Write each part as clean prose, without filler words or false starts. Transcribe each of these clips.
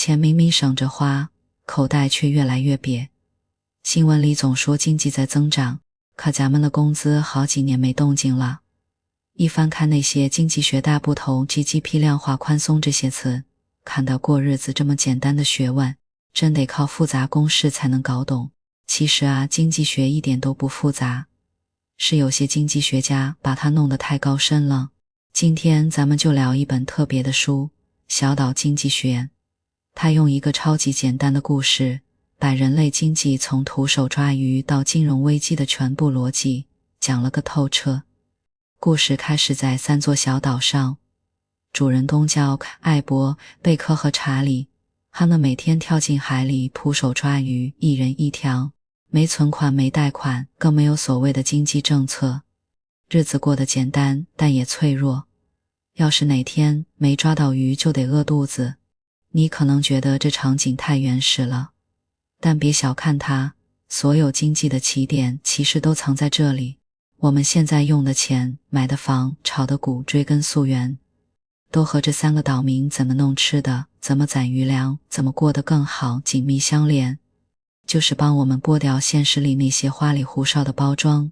钱明明省着花，口袋却越来越瘪。新闻里总说经济在增长，可咱们的工资好几年没动静了。一翻看那些经济学大部头 GDP 量化宽松这些词，看到过日子这么简单的学问，真得靠复杂公式才能搞懂。其实啊，经济学一点都不复杂，是有些经济学家把它弄得太高深了。今天咱们就聊一本特别的书，小岛经济学。他用一个超级简单的故事，把人类经济从徒手抓鱼到金融危机的全部逻辑讲了个透彻。故事开始在3座小岛上，主人公叫艾博、贝克和查理，他们每天跳进海里徒手抓鱼，一人一条，没存款没贷款，更没有所谓的经济政策，日子过得简单但也脆弱。要是哪天没抓到鱼就得饿肚子，你可能觉得这场景太原始了，但别小看它，所有经济的起点其实都藏在这里。我们现在用的钱、买的房、炒的股，追根溯源，都和这3个岛民怎么弄吃的、怎么攒余粮、怎么过得更好紧密相连，就是帮我们剥掉现实里那些花里胡哨的包装，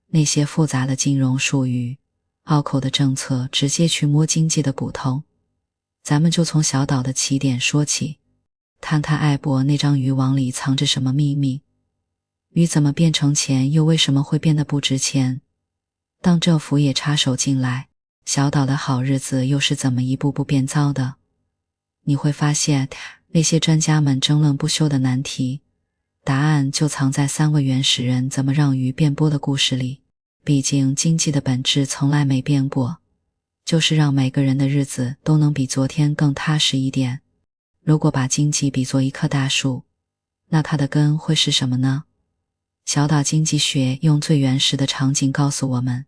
那些复杂的金融术语、拗口的政策，直接去摸经济的骨头。咱们就从小岛的起点说起，看看艾博那张渔网里藏着什么秘密。鱼怎么变成钱，又为什么会变得不值钱？当政府也插手进来，小岛的好日子又是怎么一步步变糟的？你会发现，那些专家们争论不休的难题，答案就藏在3位原始人怎么让鱼变剥的故事里。毕竟经济的本质从来没变过，就是让每个人的日子都能比昨天更踏实一点。如果把经济比作一棵大树，那它的根会是什么呢？小岛经济学用最原始的场景告诉我们，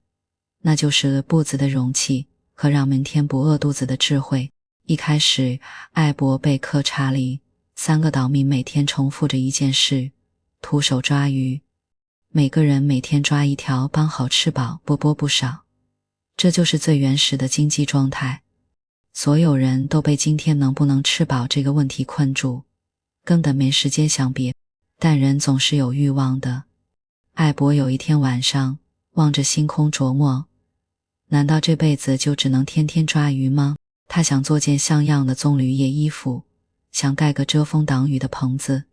那就是不子的容器和让明天不饿肚子的智慧。一开始，艾博、贝克、查理3个岛民每天重复着一件事，徒手抓鱼，每个人每天抓一条，帮好吃饱，不剥不少。这就是最原始的经济状态。所有人都被今天能不能吃饱这个问题困住，根本没时间想别，但人总是有欲望的。艾博有一天晚上望着星空琢磨，难道这辈子就只能天天抓鱼吗？他想做件像样的棕榈叶衣服，想盖个遮风挡雨的棚子，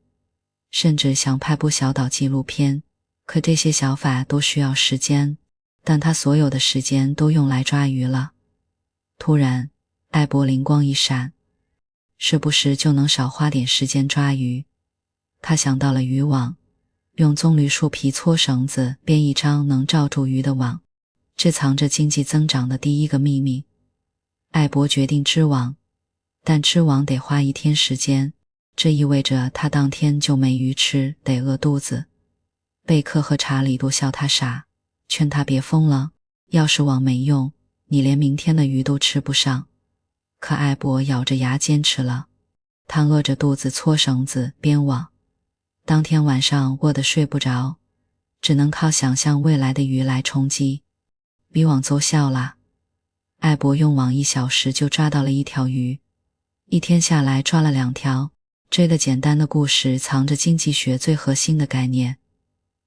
甚至想拍部小岛纪录片，可这些想法都需要时间，但他所有的时间都用来抓鱼了。突然，艾博灵光一闪，是不是就能少花点时间抓鱼？他想到了渔网，用棕榈树皮搓绳子，编一张能罩住鱼的网，这藏着经济增长的第一个秘密。艾博决定织网，但织网得花1天时间，这意味着他当天就没鱼吃，得饿肚子。贝克和查理都笑他傻，劝他别疯了，要是网没用，你连明天的鱼都吃不上。可艾博咬着牙坚持了，他饿着肚子搓绳子编网，当天晚上饿得睡不着，只能靠想象未来的鱼来充饥。渔网奏效了，艾博用网1小时就抓到了1条鱼，一天下来抓了2条。这个简单的故事藏着经济学最核心的概念，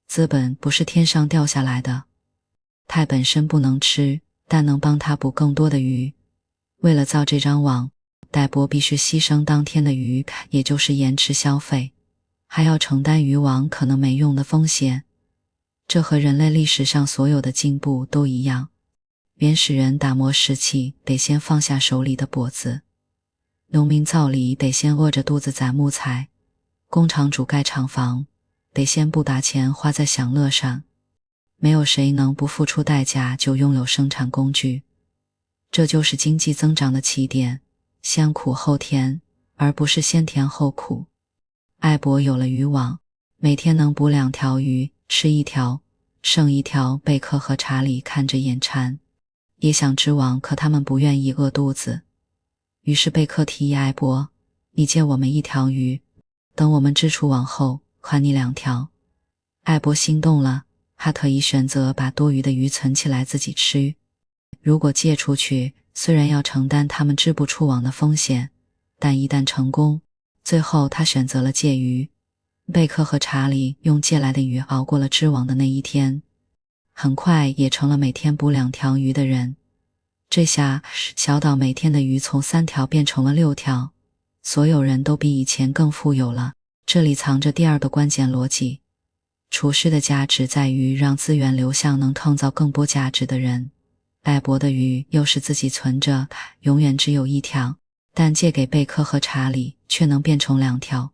资本不是天上掉下来的，它本身不能吃，但能帮它捕更多的鱼。为了造这张网，艾博必须牺牲当天的鱼，也就是延迟消费，还要承担渔网可能没用的风险。这和人类历史上所有的进步都一样，原始人打磨石器得先放下手里的跛子，农民造犁得先饿着肚子攒木材，工厂主盖厂房得先不打钱花在享乐上。没有谁能不付出代价就拥有生产工具，这就是经济增长的起点，先苦后甜，而不是先甜后苦。艾博有了渔网，每天能捕2条鱼，吃1条，剩1条。贝克和查理看着眼馋，也想织网，可他们不愿意饿肚子。于是贝克提议艾博，你借我们1条鱼，等我们织出网后还你2条。艾博心动了，他可以选择把多余的鱼存起来自己吃，如果借出去，虽然要承担他们织不出网的风险，但一旦成功，最后他选择了借鱼。贝克和查理用借来的鱼熬过了织网的那一天，很快也成了每天捕2条鱼的人。这下小岛每天的鱼从3条变成了6条，所有人都比以前更富有了。这里藏着第二个关键逻辑，储蓄的价值在于让资源流向能创造更多价值的人。艾博的鱼又是自己存着，永远只有1条，但借给贝克和查理却能变成2条，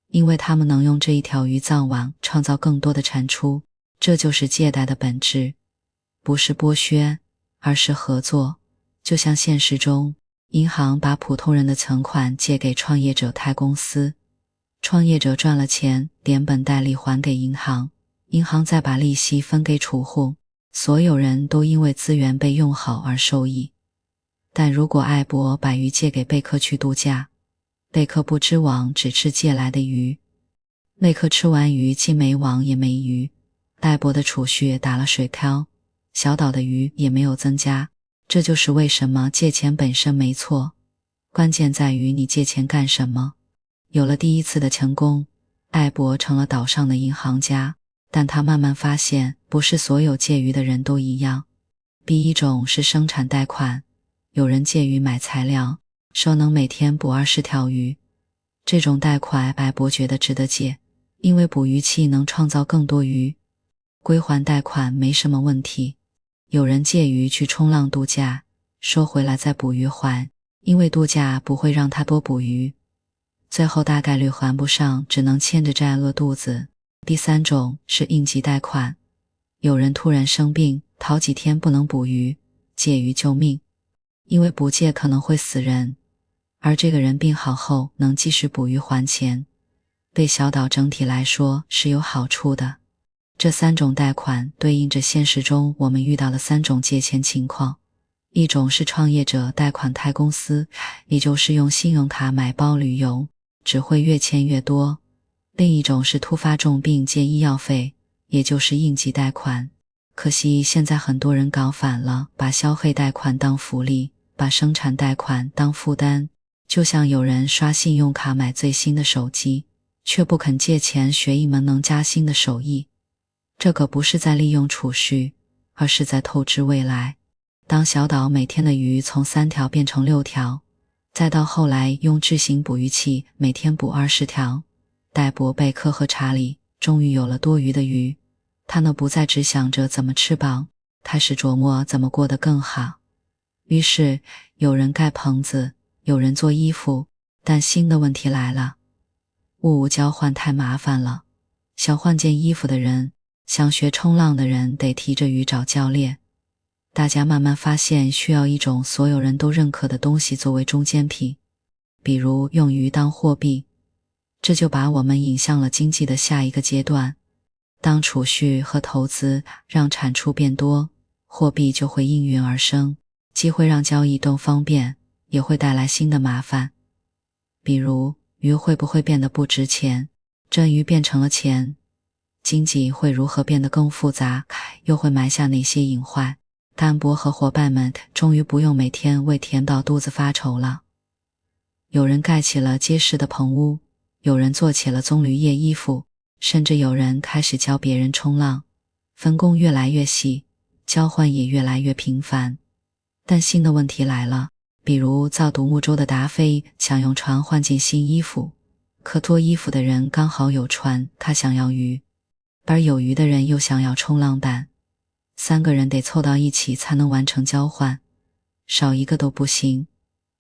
因为他们能用这1条鱼藏网创造更多的产出。这就是借贷的本质，不是剥削，而是合作。就像现实中，银行把普通人的存款借给创业者开公司，创业者赚了钱，连本带利还给银行，银行再把利息分给储户，所有人都因为资源被用好而受益。但如果艾博把鱼借给贝克去度假，贝克不织网，只吃借来的鱼，贝克吃完鱼既没网也没鱼，艾博的储蓄打了水漂，小岛的鱼也没有增加。这就是为什么借钱本身没错，关键在于你借钱干什么。有了第一次的成功，艾博成了岛上的银行家，但他慢慢发现，不是所有借鱼的人都一样。第一种是生产贷款，有人借鱼买材料，说能每天捕20条鱼。这种贷款艾博觉得值得借，因为捕鱼器能创造更多鱼。归还贷款没什么问题。有人借鱼去冲浪度假，收回来再捕鱼还，因为度假不会让他多捕鱼。最后大概率还不上，只能欠着债饿肚子。第三种是应急贷款，有人突然生病，好几天不能捕鱼，借鱼救命，因为不借可能会死人，而这个人病好后能继续捕鱼还钱，对小岛整体来说是有好处的。这3种贷款对应着现实中我们遇到的3种借钱情况，一种是创业者贷款开公司，也就是用信用卡买包旅游，只会越欠越多；另一种是突发重病借医药费，也就是应急贷款。可惜现在很多人搞反了，把消费贷款当福利，把生产贷款当负担。就像有人刷信用卡买最新的手机，却不肯借钱学一门能加薪的手艺。这可不是在利用储蓄，而是在透支未来。当小岛每天的鱼从3条变成6条，再到后来用巨型捕鱼器每天捕20条，戴博、贝克和查理终于有了多余的鱼，他们不再只想着怎么吃饱，开始琢磨怎么过得更好。于是有人盖棚子，有人做衣服，但新的问题来了，物物交换太麻烦了。想换件衣服的人，想学冲浪的人得提着鱼找教练。大家慢慢发现需要一种所有人都认可的东西作为中间品，比如用鱼当货币。这就把我们引向了经济的下一个阶段。当储蓄和投资让产出变多，货币就会应运而生，既会让交易更方便，也会带来新的麻烦。比如鱼会不会变得不值钱，真鱼变成了钱，经济会如何变得更复杂，又会埋下哪些隐患。甘博和伙伴们终于不用每天为填饱肚子发愁了。有人盖起了结实的棚屋，有人做起了棕榈叶衣服，甚至有人开始教别人冲浪。分工越来越细，交换也越来越频繁。但新的问题来了，比如造独木舟的达菲想用船换件新衣服，可做衣服的人刚好有船，他想要鱼，而有鱼的人又想要冲浪板。3个人得凑到一起才能完成交换，少一个都不行。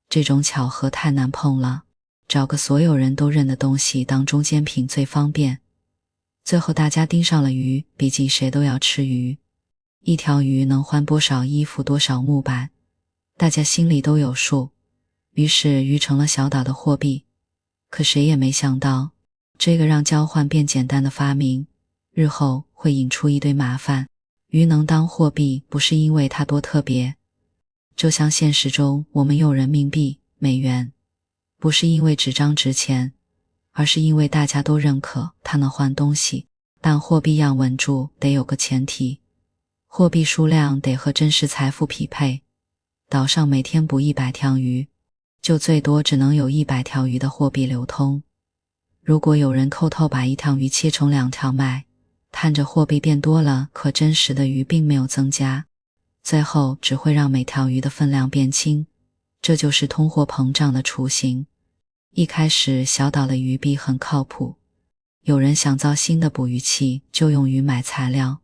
这种巧合太难碰了，找个所有人都认的东西当中间品最方便。最后大家盯上了鱼，毕竟谁都要吃鱼。1条鱼能换多少衣服，多少木板，大家心里都有数。于是鱼成了小岛的货币。可谁也没想到，这个让交换变简单的发明，日后会引出一堆麻烦。鱼能当货币，不是因为它多特别，就像现实中我们用人民币、美元，不是因为纸张值钱，而是因为大家都认可它能换东西。但货币要稳住，得有个前提，货币数量得和真实财富匹配。岛上每天捕100条鱼，就最多只能有100条鱼的货币流通。如果有人抠透把1条鱼切成2条卖，看着货币变多了，可真实的鱼并没有增加，最后只会让每条鱼的分量变轻，这就是通货膨胀的雏形。一开始小岛的鱼币很靠谱，有人想造新的捕鱼器，就用鱼买材料。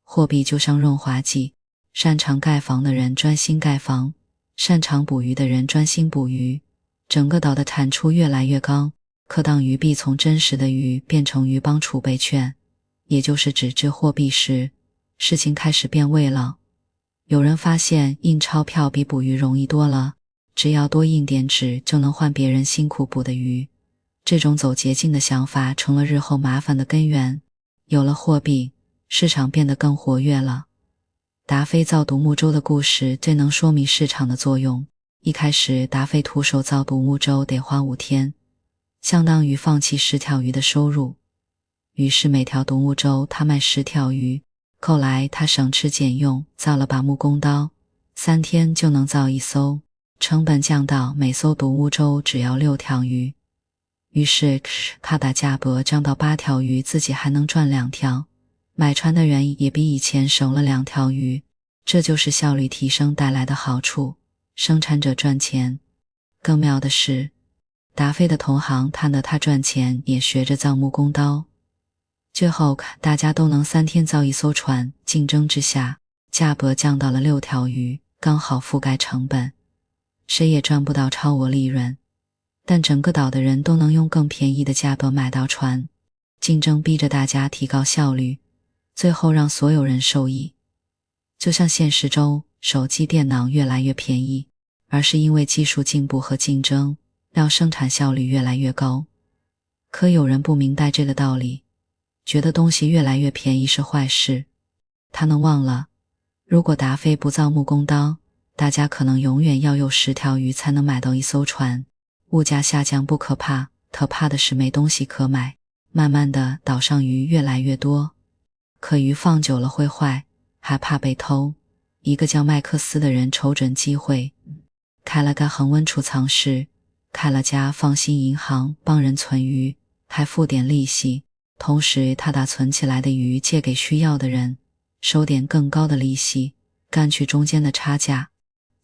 货币就像润滑剂，擅长盖房的人专心盖房，擅长捕鱼的人专心捕鱼，整个岛的产出越来越高。可当鱼币从真实的鱼变成鱼帮储备券，也就是纸质货币时，事情开始变味了。有人发现印钞票比捕鱼容易多了，只要多印点纸就能换别人辛苦捕的鱼。这种走捷径的想法成了日后麻烦的根源。有了货币，市场变得更活跃了。达菲造独木舟的故事最能说明市场的作用。一开始达菲徒手造独木舟得花5天，相当于放弃10条鱼的收入。于是每条独木舟他卖10条鱼。后来他省吃俭用，造了把木工刀，3天就能造1艘，成本降到每艘独木舟只要6条鱼。于是他把价格降到8条鱼，自己还能赚2条，买船的人也比以前省了2条鱼。这就是效率提升带来的好处，生产者赚钱。更妙的是，达菲的同行看得他赚钱，也学着造木工刀。最后大家都能3天造1艘船，竞争之下，价格降到了6条鱼，刚好覆盖成本，谁也赚不到超额利润。但整个岛的人都能用更便宜的价格买到船，竞争逼着大家提高效率，最后让所有人受益。就像现实中手机电脑越来越便宜，而是因为技术进步和竞争，让生产效率越来越高。可有人不明白这个道理，觉得东西越来越便宜是坏事。他能忘了，如果达菲不造木工刀，大家可能永远要有10条鱼才能买到1艘船。物价下降不可怕，可怕的是没东西可买。慢慢的，岛上鱼越来越多，可鱼放久了会坏，还怕被偷。一个叫麦克斯的人瞅准机会，开了个恒温储藏室，开了家放心银行，帮人存鱼，还付点利息。同时他把存起来的鱼借给需要的人，收点更高的利息，干去中间的差价。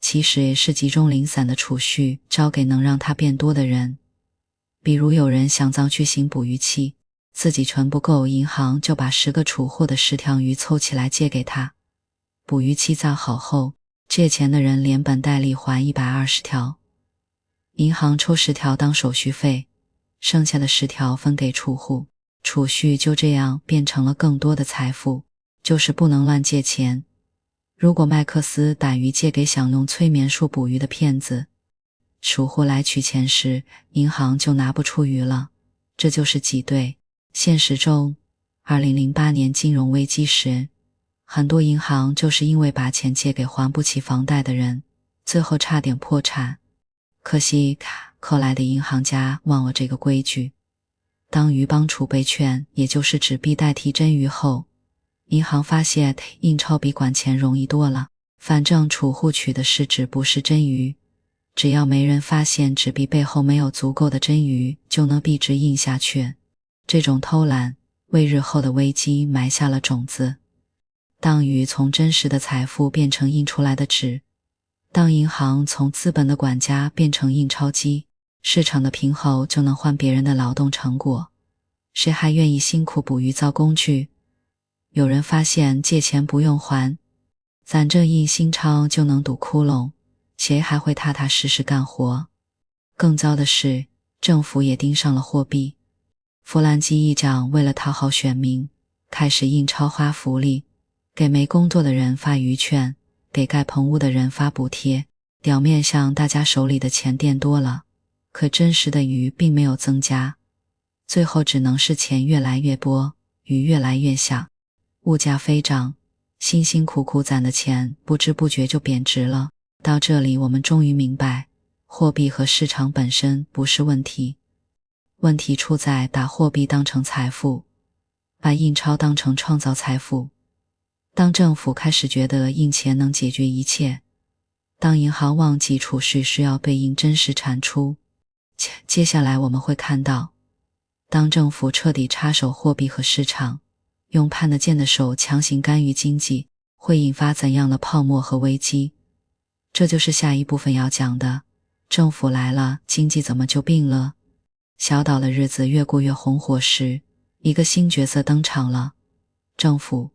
其实也是集中零散的储蓄，交给能让它变多的人。比如有人想造巨型捕鱼器，自己存不够，银行就把10个储货的10条鱼凑起来借给他。捕鱼器造好后，借钱的人连本带利还120条，银行抽10条当手续费，剩下的10条分给储户。储蓄就这样变成了更多的财富，就是不能乱借钱。如果麦克斯把鱼借给想用催眠术捕鱼的骗子，储户来取钱时，银行就拿不出鱼了。这就是挤兑。现实中，2008年金融危机时，很多银行就是因为把钱借给还不起房贷的人，最后差点破产。可惜后来的银行家忘了这个规矩。当鱼帮储备券，也就是纸币代替真鱼后，银行发现印钞比管钱容易多了，反正储户取的是纸不是真鱼，只要没人发现纸币背后没有足够的真鱼，就能币值印下去。这种偷懒为日后的危机埋下了种子。当鱼从真实的财富变成印出来的纸，当银行从资本的管家变成印钞机，市场的平衡就能换别人的劳动成果。谁还愿意辛苦捕鱼造工具？有人发现借钱不用还，攒着印新钞就能堵窟窿，谁还会踏踏实实干活？更糟的是，政府也盯上了货币。弗兰基议长为了讨好选民，开始印钞花福利，给没工作的人发鱼券，给盖棚屋的人发补贴。表面上大家手里的钱变多了，可真实的鱼并没有增加，最后只能是钱越来越多，鱼越来越小，物价飞涨，辛辛苦苦攒的钱不知不觉就贬值了。到这里我们终于明白，货币和市场本身不是问题，问题出在把货币当成财富，把印钞当成创造财富。当政府开始觉得印钱能解决一切，当银行忘记储蓄需要被应真实产出。接下来我们会看到，当政府彻底插手货币和市场，用看得见的手强行干预经济，会引发怎样的泡沫和危机。这就是下一部分要讲的，政府来了，经济怎么就病了？小岛的日子越过越红火时，一个新角色登场了，政府。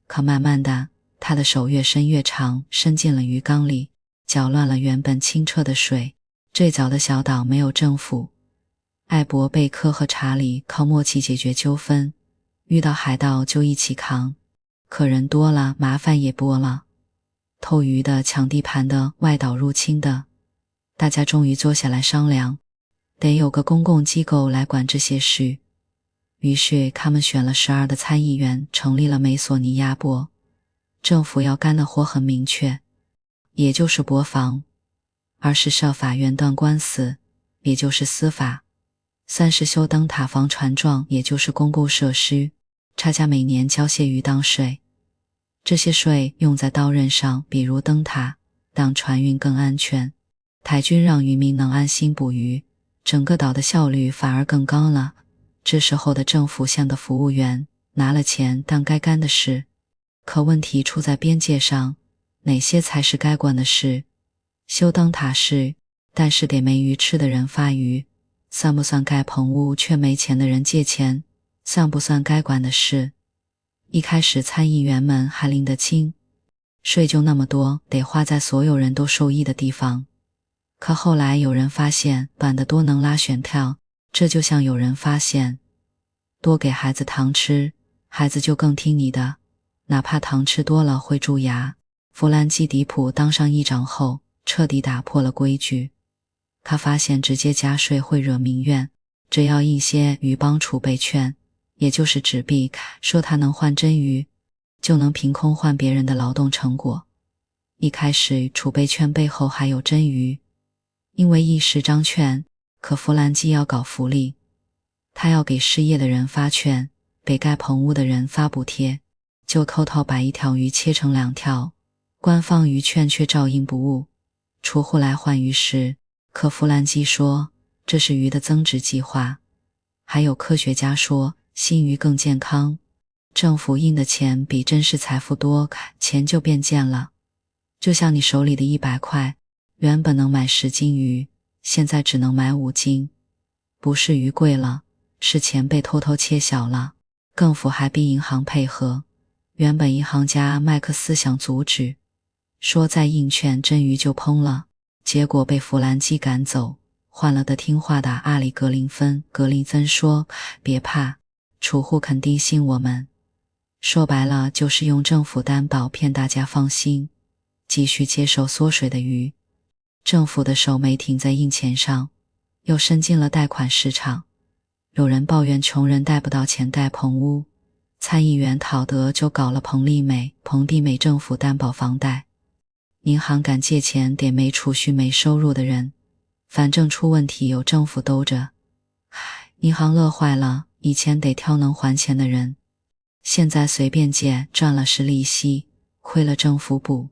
可慢慢的，他的手越伸越长，伸进了鱼缸里，搅乱了原本清澈的水。最早的小岛没有政府，艾博、贝克和查理靠默契解决纠纷，遇到海盗就一起扛，可人多了，麻烦也多了。偷鱼的、抢地盘的、外岛入侵的，大家终于坐下来商量，得有个公共机构来管这些事。于是他们选了12的参议员，成立了美索尼亚拨。政府要干的活很明确，也就是国防；二是设法源断官司，也就是司法；三是修灯塔防船撞，也就是公共设施；差价每年交些鱼当税。这些税用在刀刃上，比如灯塔，让船运更安全；台军让渔民能安心捕鱼，整个岛的效率反而更高了。这时候的政府像个服务员，拿了钱干该干的事。可问题出在边界上，哪些才是该管的事？修灯塔是，但是给没鱼吃的人发鱼，算不算盖棚屋却没钱的人借钱？算不算该管的事？一开始参议员们还拎得清，税就那么多，得花在所有人都受益的地方。可后来有人发现管得多能拉选票，这就像有人发现多给孩子糖吃，孩子就更听你的，哪怕糖吃多了会蛀牙。弗兰基·迪普当上议长后，彻底打破了规矩。他发现直接加税会惹民怨，只要印些鱼帮储备券，也就是纸币，说他能换真鱼，就能凭空换别人的劳动成果。一开始储备券背后还有真鱼，因为一时张券，可弗兰基要搞福利，他要给失业的人发券，给盖棚屋的人发补贴，就抠头把一条鱼切成2条，官方鱼券却照应不误。储户来换鱼时，可弗兰基说这是鱼的增值计划，还有科学家说新鱼更健康。政府印的钱比真实财富多，钱就变贱了。就像你手里的100块，原本能买10斤鱼，现在只能买5斤。不是鱼贵了，是钱被偷偷切小了。政府还逼银行配合，原本银行家麦克斯想阻止，说再印券真鱼就烹了，结果被弗兰基赶走，换了个听话的阿里格林芬。格林芬说别怕，储户肯定信我们。说白了就是用政府担保骗大家放心，继续接受缩水的鱼。政府的手没停在印钱上，又伸进了贷款市场。有人抱怨穷人贷不到钱盖棚屋，参议员讨得就搞了彭丽美、彭地美政府担保房贷。银行敢借钱给没储蓄没收入的人，反正出问题有政府兜着。银行乐坏了，以前得挑能还钱的人，现在随便借，赚了是利息，亏了政府补。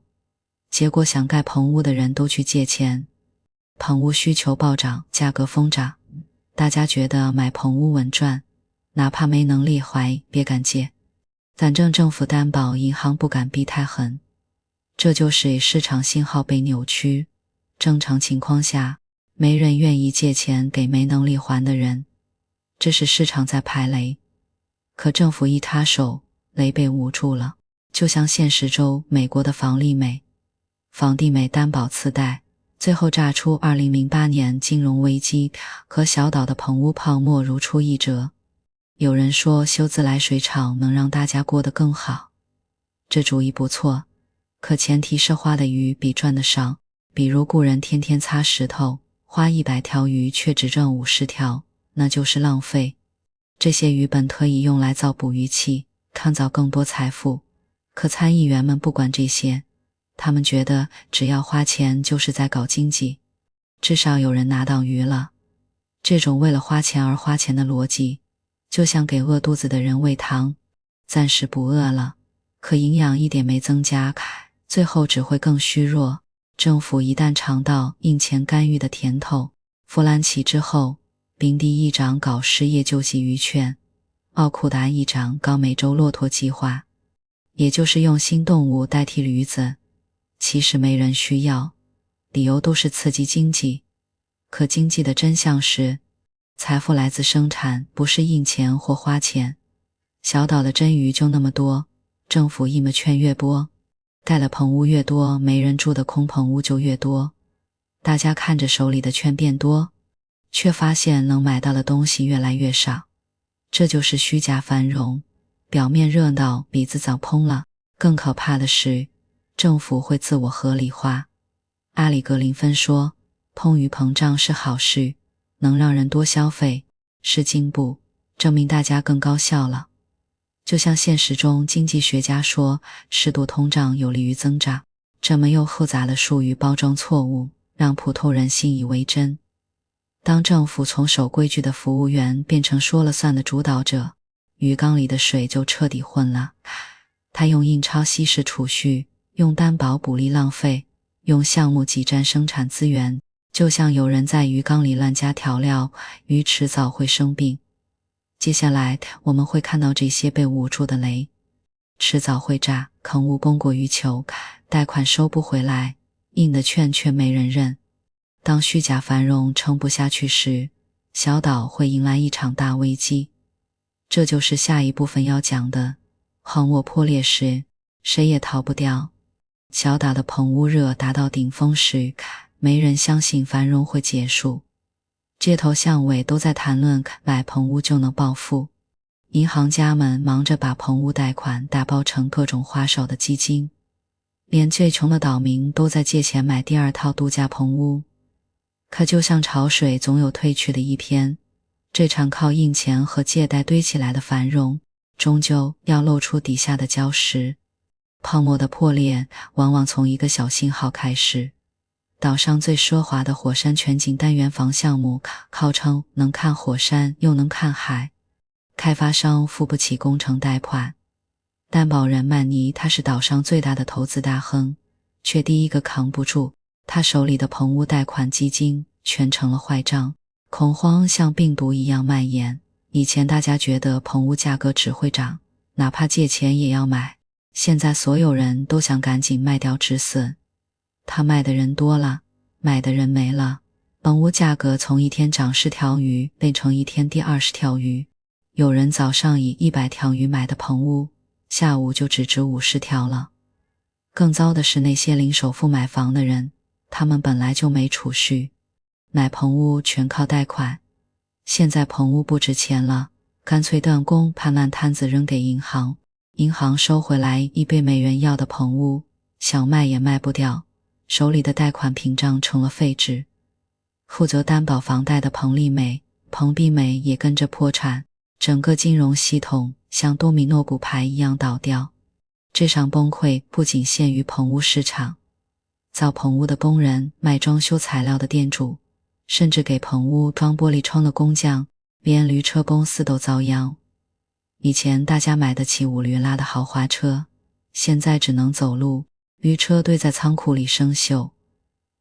结果想盖棚屋的人都去借钱，棚屋需求暴涨，价格疯涨，大家觉得买棚屋稳赚，哪怕没能力还别敢借，反正政府担保，银行不敢逼太狠。这就是市场信号被扭曲，正常情况下没人愿意借钱给没能力还的人，这是市场在排雷。可政府一插手，雷被捂住了，就像现实中美国的房地美担保次贷，最后炸出2008年金融危机，和小岛的棚屋泡沫如出一辙。有人说修自来水厂能让大家过得更好，这主意不错，可前提是花的鱼比赚的少。比如雇人天天擦石头，花100条鱼却只赚50条，那就是浪费。这些鱼本可以用来造捕鱼器，创造更多财富，可参议员们不管这些，他们觉得只要花钱就是在搞经济，至少有人拿到鱼了。这种为了花钱而花钱的逻辑，就像给饿肚子的人喂糖，暂时不饿了，可营养一点没增加，最后只会更虚弱。政府一旦尝到印钱干预的甜头，弗兰奇之后，宾地议长搞失业救济鱼券，奥库达议长搞美洲骆驼计划，也就是用新动物代替驴子，其实没人需要，理由都是刺激经济。可经济的真相是，财富来自生产，不是印钱或花钱。小岛的真鱼就那么多，政府印的券越多，盖了棚屋越多，没人住的空棚屋就越多。大家看着手里的券变多，却发现能买到的东西越来越少。这就是虚假繁荣，表面热闹，鼻子早烹了。更可怕的是，政府会自我合理化。阿里格林芬说，通货膨胀是好事，能让人多消费，是进步，证明大家更高效了。就像现实中经济学家说，适度通胀有利于增长，这么又复杂的术语包装错误，让普通人信以为真。当政府从守规矩的服务员变成说了算的主导者，鱼缸里的水就彻底混了。他用印钞稀释储蓄，用担保补利浪费，用项目挤占生产资源，就像有人在鱼缸里乱加调料，鱼迟早会生病。接下来我们会看到这些被捂住的雷，迟早会炸，坑污供过于求，贷款收不回来，印的券却没人认。当虚假繁荣撑不下去时，小岛会迎来一场大危机。这就是下一部分要讲的，荒漠破裂时，谁也逃不掉。小岛的棚屋热达到顶峰时，没人相信繁荣会结束。街头巷尾都在谈论买棚屋就能暴富，银行家们忙着把棚屋贷款打包成各种花哨的基金，连最穷的岛民都在借钱买第二套度假棚屋。可就像潮水总有退去的一天，这场靠印钱和借贷堆起来的繁荣，终究要露出底下的礁石。泡沫的破裂往往从一个小信号开始。岛上最奢华的火山全景单元房项目号称能看火山又能看海，开发商付不起工程贷款，担保人曼尼他是岛上最大的投资大亨，却第一个扛不住，他手里的棚屋贷款基金全成了坏账。恐慌像病毒一样蔓延，以前大家觉得棚屋价格只会涨，哪怕借钱也要买，现在所有人都想赶紧卖掉止损。他卖的人多了，买的人没了，棚屋价格从一天涨10条鱼变成一天跌20条鱼。有人早上以100条鱼买的棚屋，下午就只值50条了。更糟的是那些零首付买房的人，他们本来就没储蓄，买棚屋全靠贷款，现在棚屋不值钱了，干脆断供，把烂摊子扔给银行，银行收回来一堆没人要的棚屋，想卖也卖不掉，手里的贷款屏障成了废纸。负责担保房贷的彭丽美、彭碧美也跟着破产，整个金融系统像多米诺骨牌一样倒掉。这场崩溃不仅限于棚屋市场，造棚屋的工人、卖装修材料的店主，甚至给棚屋装玻璃窗的工匠，连驴车公司都遭殃。以前大家买得起5驴拉的豪华车，现在只能走路，驴车堆在仓库里生锈。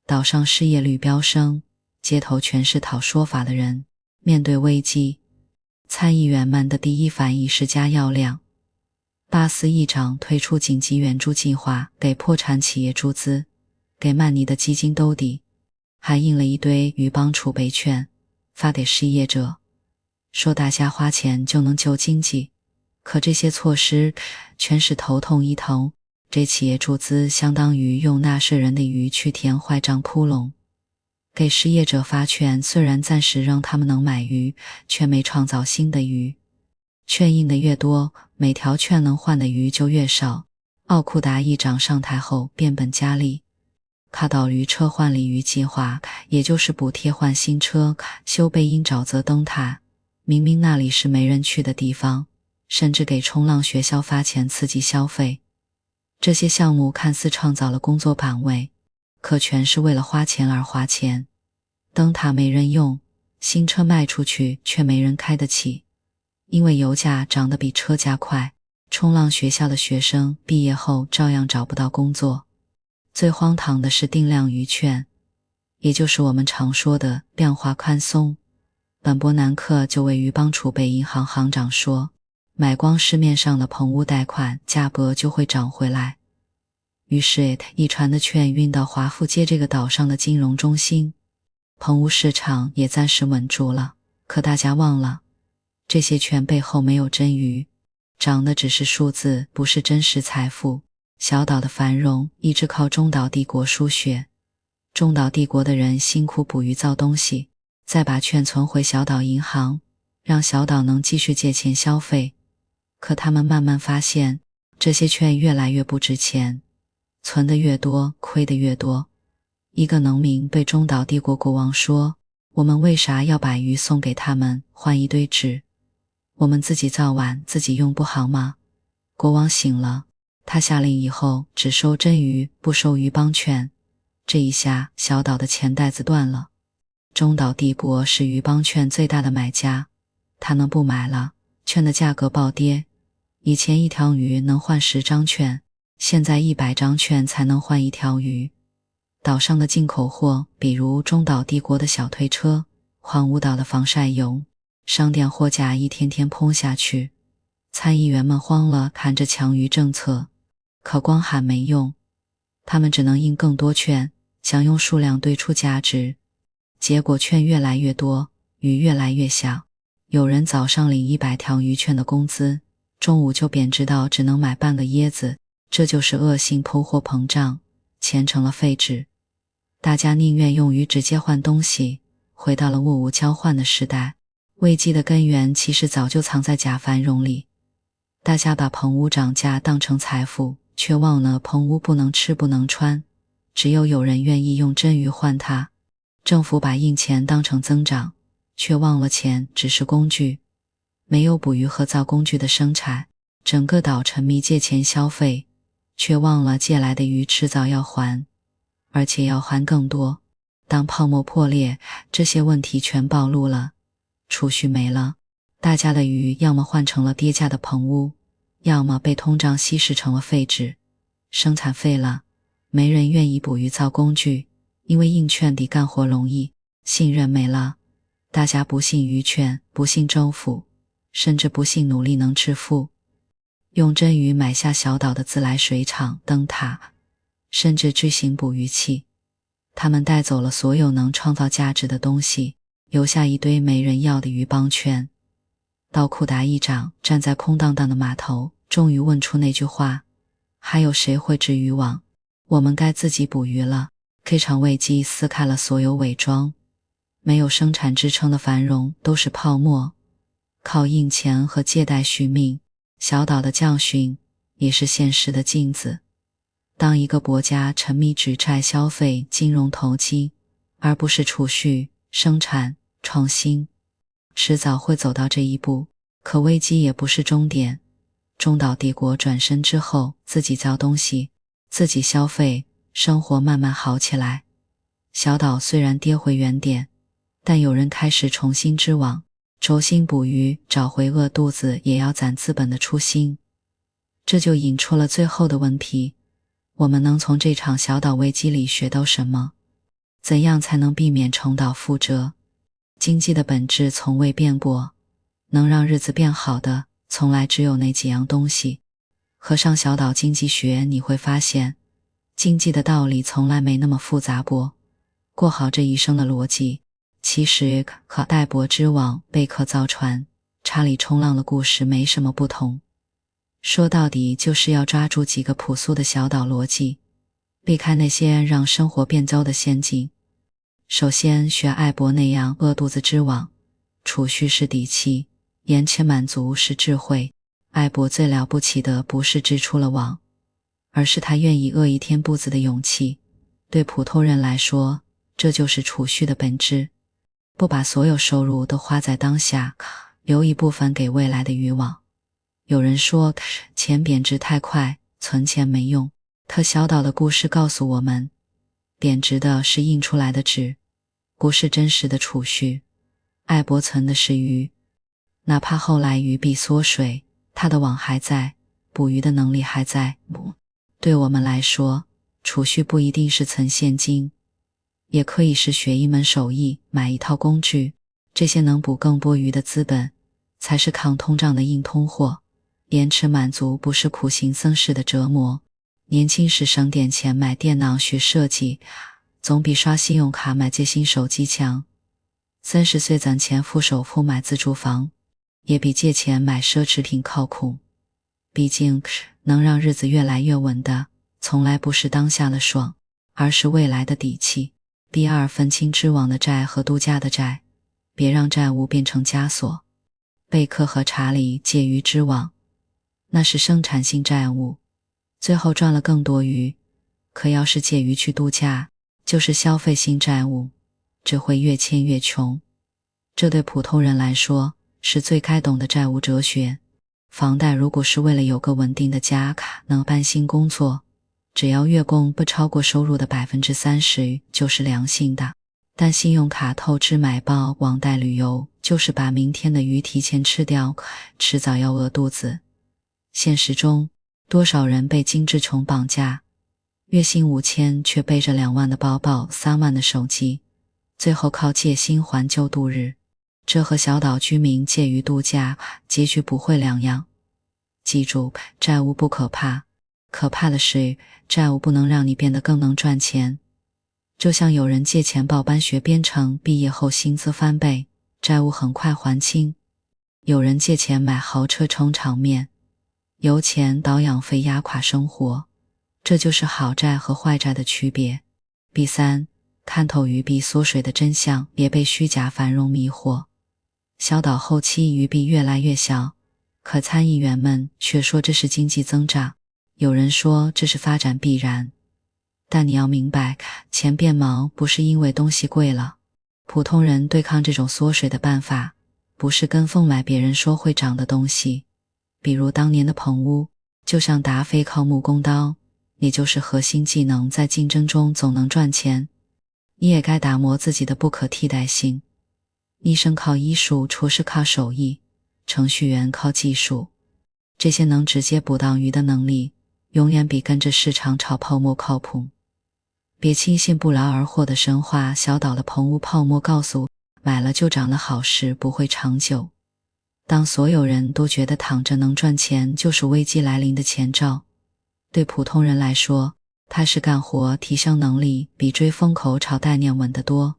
岛上失业率飙升，街头全是讨说法的人。面对危机，参议员们的第一反应是加药量。巴斯议长推出紧急援助计划，给破产企业注资，给曼尼的基金兜底，还印了一堆鱼帮储备券，发给失业者，说大家花钱就能救经济。可这些措施全是头痛医头，这企业注资相当于用纳税人的鱼去填坏账窟窿。给失业者发券虽然暂时让他们能买鱼，却没创造新的鱼。券印的越多，每条券能换的鱼就越少。奥库达议长上台后变本加厉，卡岛驴车换鲤鱼计划，也就是补贴换新车，修贝因沼泽灯塔，明明那里是没人去的地方，甚至给冲浪学校发钱刺激消费。这些项目看似创造了工作岗位，可全是为了花钱而花钱。灯塔没人用，新车卖出去却没人开得起，因为油价涨得比车价快，冲浪学校的学生毕业后照样找不到工作。最荒唐的是定量鱼券，也就是我们常说的量化宽松。本伯南克就为鱼帮储备银行行长说，买光市面上的棚屋贷款，价格就会涨回来。于是一船的券运到华富街这个岛上的金融中心，棚屋市场也暂时稳住了。可大家忘了，这些券背后没有真鱼，涨的只是数字，不是真实财富。小岛的繁荣一直靠中岛帝国输血，中岛帝国的人辛苦捕鱼造东西，再把券存回小岛银行，让小岛能继续借钱消费。可他们慢慢发现，这些券越来越不值钱，存得越多，亏得越多。一个农民对中岛帝国国王说，我们为啥要把鱼送给他们，换一堆纸？我们自己造碗自己用不好吗？国王醒了，他下令以后只收真鱼，不收鱼帮券。这一下小岛的钱袋子断了。中岛帝国是鱼帮券最大的买家，他能不买了？券的价格暴跌，以前一条鱼能换10张券，现在100张券才能换一条鱼。岛上的进口货，比如中岛帝国的小推车、荒芜岛的防晒油，商店货架一天天砰下去。参议员们慌了，看着强鱼政策，可光喊没用，他们只能印更多券，想用数量堆出价值。结果券越来越多，鱼越来越小。有人早上领100条鱼券的工资，中午就贬值到只能买半个椰子，这就是恶性通货膨胀，钱成了废纸。大家宁愿用鱼直接换东西，回到了物物交换的时代。危机的根源其实早就藏在假繁荣里。大家把棚屋涨价当成财富，却忘了棚屋不能吃不能穿，只有人愿意用真鱼换它。政府把印钱当成增长，却忘了钱只是工具。没有捕鱼和造工具的生产，整个岛沉迷借钱消费，却忘了借来的鱼迟早要还，而且要还更多。当泡沫破裂，这些问题全暴露了。储蓄没了，大家的鱼要么换成了跌价的棚屋，要么被通胀稀释成了废纸。生产废了，没人愿意捕鱼造工具，因为印券比干活容易。信任没了，大家不信鱼券，不信政府，甚至不信努力能致富。用真鱼买下小岛的自来水厂、灯塔，甚至巨型捕鱼器。他们带走了所有能创造价值的东西，留下一堆没人要的鱼帮券。道库达议长站在空荡荡的码头，终于问出那句话，还有谁会织渔网？我们该自己捕鱼了。这场危机撕开了所有伪装，没有生产支撑的繁荣都是泡沫，靠印钱和借贷续命。小岛的教训也是现实的镜子。当一个国家沉迷举债消费、金融投机，而不是储蓄、生产、创新，迟早会走到这一步。可危机也不是终点。中岛帝国转身之后，自己造东西，自己消费，生活慢慢好起来。小岛虽然跌回原点，但有人开始重新织网，轴心捕鱼，找回饿肚子也要攒资本的初心。这就引出了最后的问题，我们能从这场小岛危机里学到什么？怎样才能避免重蹈覆辙？经济的本质从未变过，能让日子变好的从来只有那几样东西。合上小岛经济学，你会发现经济的道理从来没那么复杂过。过好这一生的逻辑，其实和戴博之网、贝壳造船、查理冲浪的故事没什么不同。说到底就是要抓住几个朴素的小岛逻辑，避开那些让生活变糟的陷阱。首先学艾博那样饿肚子织网，储蓄是底气，眼前满足是智慧。艾博最了不起的不是织出了网，而是他愿意饿一天肚子的勇气。对普通人来说，这就是储蓄的本质。不把所有收入都花在当下，留一部分给未来的渔网。有人说钱贬值太快，存钱没用。可小岛的故事告诉我们，贬值的是印出来的纸，不是真实的储蓄。艾博存的是鱼，哪怕后来鱼币缩水，他的网还在，捕鱼的能力还在。对我们来说，储蓄不一定是存现金，也可以是学一门手艺，买一套工具，这些能补更多余的资本，才是抗通胀的硬通货。延迟满足不是苦行僧式的折磨，年轻时省点钱买电脑学设计，总比刷信用卡买借新手机强。30岁攒钱付首付买自住房，也比借钱买奢侈品靠谱。毕竟能让日子越来越稳的，从来不是当下的爽，而是未来的底气。第二，分清知网的债和度假的债，别让债务变成枷锁。贝克和查理介于知网，那是生产性债务，最后赚了更多余。可要是介于去度假，就是消费性债务，只会越欠越穷。这对普通人来说，是最该懂的债务哲学。房贷如果是为了有个稳定的家，能安心工作，只要月供不超过收入的 30%， 就是良性的。但信用卡透支买包、网贷旅游，就是把明天的鱼提前吃掉，迟早要饿肚子。现实中，多少人被精致穷绑架，月薪5000却背着2万的包包、3万的手机，最后靠借新还旧度日。这和小岛居民介于度假，结局不会两样。记住，债务不可怕，可怕的是债务不能让你变得更能赚钱。就像有人借钱报班学编程，毕业后薪资翻倍，债务很快还清；有人借钱买豪车撑场面，油钱倒养费压垮生活。这就是好债和坏债的区别。第三，看透鱼币缩水的真相，别被虚假繁荣迷惑。小岛后期鱼币越来越小，可参议员们却说这是经济增长，有人说这是发展必然。但你要明白，钱变毛不是因为东西贵了。普通人对抗这种缩水的办法，不是跟风买别人说会涨的东西。比如当年的棚屋，就像达菲靠木工刀，你就是核心技能，在竞争中总能赚钱。你也该打磨自己的不可替代性。医生靠医术，厨师靠手艺，程序员靠技术。这些能直接捕到鱼的能力，永远比跟着市场炒泡沫靠谱。别轻信不劳而获的神话，小岛的棚屋泡沫告诉买了就涨的好事不会长久。当所有人都觉得躺着能赚钱就是危机来临的前兆，对普通人来说，踏实干活提升能力比追风口炒概念稳得多。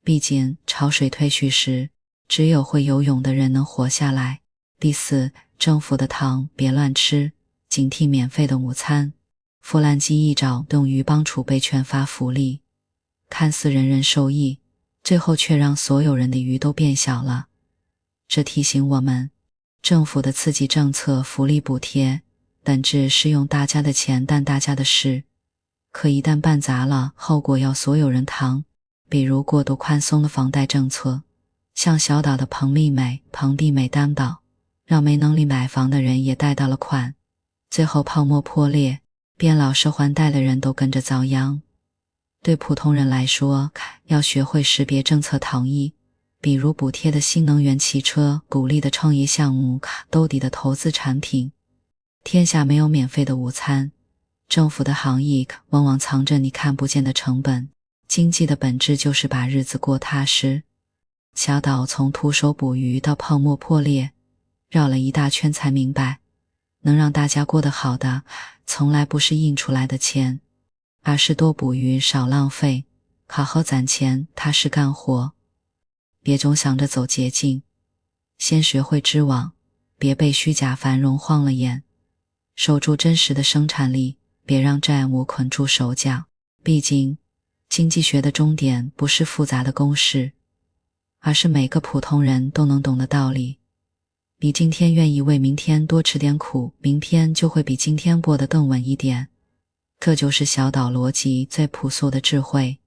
毕竟潮水退去时，只有会游泳的人能活下来。第四，政府的糖别乱吃，警惕免费的午餐。富兰基一爪动鱼帮储备券发福利，看似人人受益，最后却让所有人的鱼都变小了。这提醒我们，政府的刺激政策、福利补贴，本质是用大家的钱干大家的事，可一旦办砸了，后果要所有人扛。比如过度宽松的房贷政策，像小岛的彭丽美、彭地美担保，让没能力买房的人也贷到了款，最后泡沫破裂，变老是还贷的人都跟着遭殃。对普通人来说，要学会识别政策糖衣，比如补贴的新能源汽车、鼓励的创业项目、兜底的投资产品。天下没有免费的午餐，政府的行业往往藏着你看不见的成本。经济的本质就是把日子过踏实。小岛从徒手捕鱼到泡沫破裂，绕了一大圈才明白，能让大家过得好的，从来不是印出来的钱，而是多捕鱼少浪费，好好攒钱，踏实干活。别总想着走捷径，先学会织网，别被虚假繁荣晃了眼。守住真实的生产力，别让债务捆住手脚。毕竟经济学的终点不是复杂的公式，而是每个普通人都能懂的道理。你今天愿意为明天多吃点苦，明天就会比今天过得更稳一点。这就是小岛逻辑最朴素的智慧。